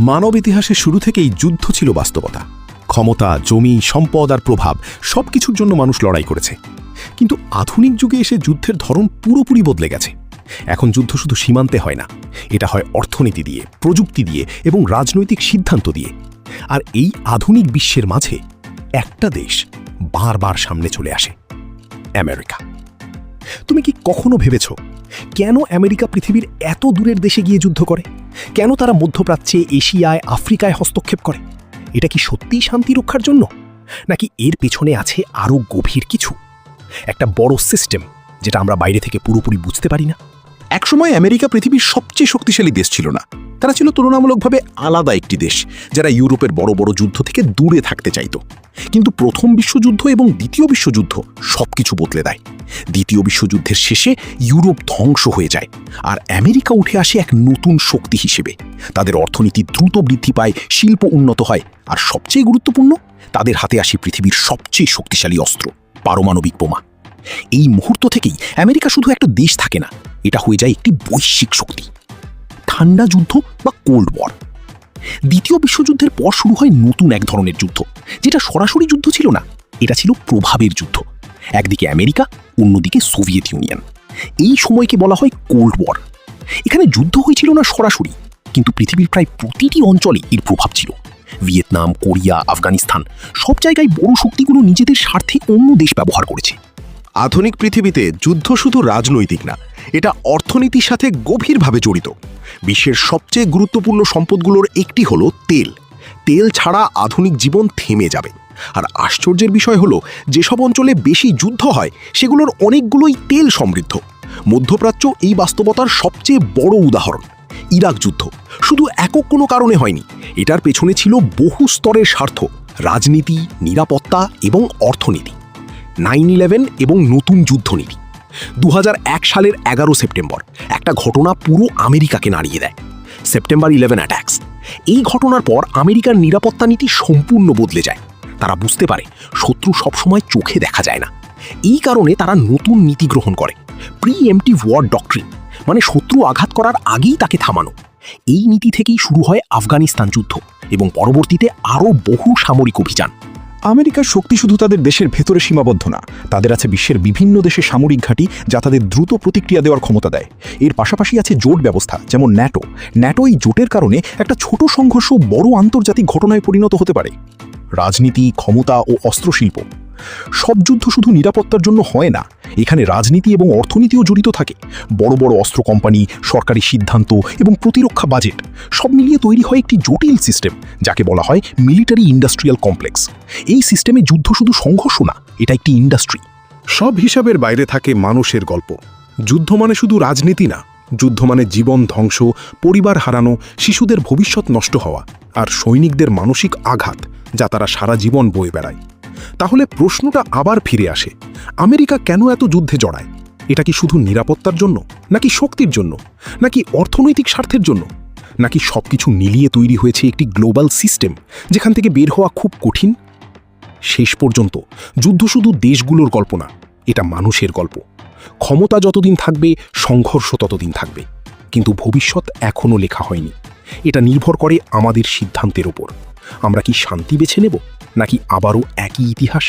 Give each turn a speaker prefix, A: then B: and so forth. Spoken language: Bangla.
A: মানব ইতিহাসের শুরু থেকেই যুদ্ধ ছিল বাস্তবতা। ক্ষমতা, জমি, সম্পদ আর প্রভাব সবকিছুর জন্য মানুষ লড়াই করেছে। কিন্তু আধুনিক যুগে এসে যুদ্ধের ধরন পুরোপুরি বদলে গেছে। এখন যুদ্ধ শুধু সীমান্তে হয় না, এটা হয় অর্থনীতি দিয়ে, প্রযুক্তি দিয়ে এবং রাজনৈতিক সিদ্ধান্ত দিয়ে। আর এই আধুনিক বিশ্বের মাঝে একটা দেশ বারবার সামনে চলে আসে, আমেরিকা। তুমি কি কখনো ভেবেছ কেন আমেরিকা পৃথিবীর এত দূরের দেশে গিয়ে যুদ্ধ করে? কেন তারা মধ্যপ্রাচ্যে, এশিয়ায়, আফ্রিকায় হস্তক্ষেপ করে? এটা কি সত্যিই শান্তি রক্ষার জন্য, নাকি এর পেছনে আছে আরও গভীর কিছু, একটা বড় সিস্টেম যেটা আমরা বাইরে থেকে পুরোপুরি বুঝতে পারি না?
B: একসময় আমেরিকা পৃথিবীর সবচেয়ে শক্তিশালী দেশ ছিল না। তারা ছিল তুলনামূলকভাবে আলাদা একটি দেশ, যারা ইউরোপের বড় বড় যুদ্ধ থেকে দূরে থাকতে চাইত। কিন্তু প্রথম বিশ্বযুদ্ধ এবং দ্বিতীয় বিশ্বযুদ্ধ সবকিছু বদলে দেয়। দ্বিতীয় বিশ্বযুদ্ধের শেষে ইউরোপ ধ্বংস হয়ে যায়, আর আমেরিকা উঠে আসে এক নতুন শক্তি হিসেবে। তাদের অর্থনীতি দ্রুত বৃদ্ধি পায়, শিল্প উন্নত হয়, আর সবচেয়ে গুরুত্বপূর্ণ, তাদের হাতে আসে পৃথিবীর সবচেয়ে শক্তিশালী অস্ত্র, পারমাণবিক বোমা। এই মুহূর্ত থেকেই আমেরিকা শুধু একটা দেশ থাকে না, এটা হয়ে যায় একটি বৈশ্বিক শক্তি। ঠান্ডা যুদ্ধ বা কোল্ড ওয়ার। দ্বিতীয় বিশ্বযুদ্ধের পর শুরু হয় নতুন এক ধরনের যুদ্ধ, যেটা সরাসরি যুদ্ধ ছিল না, এটা ছিল প্রভাবের যুদ্ধ। একদিকে আমেরিকা, অন্যদিকে সোভিয়েত ইউনিয়ন। এই সময়কে বলা হয় কোল্ড ওয়ার। এখানে যুদ্ধ হয়েছিল না সরাসরি, কিন্তু পৃথিবীর প্রায় প্রতিটি অঞ্চলে এর প্রভাব ছিল। ভিয়েতনাম, কোরিয়া, আফগানিস্তান, সব জায়গায় বড় শক্তিগুলো নিজেদের স্বার্থে অন্য দেশ ব্যবহার করেছে।
C: আধুনিক পৃথিবীতে যুদ্ধ শুধু রাজনৈতিক না, এটা অর্থনীতির সাথে গভীরভাবে জড়িত। বিশ্বের সবচেয়ে গুরুত্বপূর্ণ সম্পদগুলোর একটি হলো তেল। তেল ছাড়া আধুনিক জীবন থেমে যাবে। আর আশ্চর্যের বিষয় হলো, যেসব অঞ্চলে বেশি যুদ্ধ হয় সেগুলোর অনেকগুলোই তেল সমৃদ্ধ। মধ্যপ্রাচ্য এই বাস্তবতার সবচেয়ে বড় উদাহরণ। ইরাক যুদ্ধ শুধু একক কোনো কারণে হয়নি, এটার পেছনে ছিল বহু স্তরের স্বার্থ, রাজনীতি, নিরাপত্তা এবং অর্থনীতি। 9/11 এবং নতুন যুদ্ধনীতি। 2001 সালের 11 সেপ্টেম্বর একটা ঘটনা পুরো আমেরিকাকে নাড়িয়ে দেয়, সেপ্টেম্বর 11 অ্যাটাকস। এই ঘটনার পর আমেরিকার নিরাপত্তা নীতি সম্পূর্ণ বদলে যায়। তারা বুঝতে পারে শত্রু সবসময় চোখে দেখা যায় না। এই কারণে তারা নতুন নীতি গ্রহণ করে, প্রিএমপ্টিভ ওয়ার ডক্ট্রিন, মানে শত্রু আঘাত করার আগেই তাকে থামানো। এই নীতি থেকেই শুরু হয় আফগানিস্তান যুদ্ধ এবং পরবর্তীতে আরও বহু সামরিক অভিযান।
D: আমেরিকার শক্তি শুধু তাদের দেশের ভেতরে সীমাবদ্ধ না, তাদের আছে বিশ্বের বিভিন্ন দেশে সামরিক ঘাঁটি, যা তাদের দ্রুত প্রতিক্রিয়া দেওয়ার ক্ষমতা দেয়। এর পাশাপাশি আছে জোট ব্যবস্থা, যেমন ন্যাটো। ন্যাটো এই জোটের কারণে একটা ছোট সংঘর্ষ বড় আন্তর্জাতিক ঘটনায় পরিণত হতে পারে। রাজনীতি, ক্ষমতা ও অস্ত্রশিল্প। সব যুদ্ধ শুধু নিরাপত্তার জন্য হয় না, এখানে রাজনীতি এবং অর্থনীতিও জড়িত থাকে। বড় বড় অস্ত্র কোম্পানি, সরকারি সিদ্ধান্ত এবং প্রতিরক্ষা বাজেট সব মিলিয়ে তৈরি হয় একটি জটিল সিস্টেম, যাকে বলা হয় মিলিটারি ইন্ডাস্ট্রিয়াল কমপ্লেক্স। এই সিস্টেমে যুদ্ধ শুধু সংঘর্ষ না, এটা একটি ইন্ডাস্ট্রি।
A: সব হিসাবের বাইরে থাকে মানুষের গল্প। যুদ্ধ মানে শুধু রাজনীতি না, যুদ্ধ মানে জীবন ধ্বংস, পরিবার হারানো, শিশুদের ভবিষ্যৎ নষ্ট হওয়া, আর সৈনিকদের মানসিক আঘাত, যা তারা সারা জীবন বয়ে বেড়ায়। তাহলে প্রশ্নটা আবার ফিরে আসে, আমেরিকা কেন এত যুদ্ধে জড়ায়? এটা কি শুধু নিরাপত্তার জন্য, নাকি শক্তির জন্য, নাকি অর্থনৈতিক স্বার্থের জন্য, নাকি সবকিছু মিলিয়ে তৈরি হয়েছে একটি গ্লোবাল সিস্টেম যেখান থেকে বের হওয়া খুব কঠিন? শেষ পর্যন্ত যুদ্ধ শুধু দেশগুলোর গল্প না, এটা মানুষের গল্প। ক্ষমতা যতদিন থাকবে, সংঘর্ষ ততদিন থাকবে, কিন্তু ভবিষ্যৎ এখনও লেখা হয়নি। এটা নির্ভর করে আমাদের সিদ্ধান্তের ওপর। আমরা কি শান্তি বেছে নেব, নাকি আবারও একই ইতিহাস?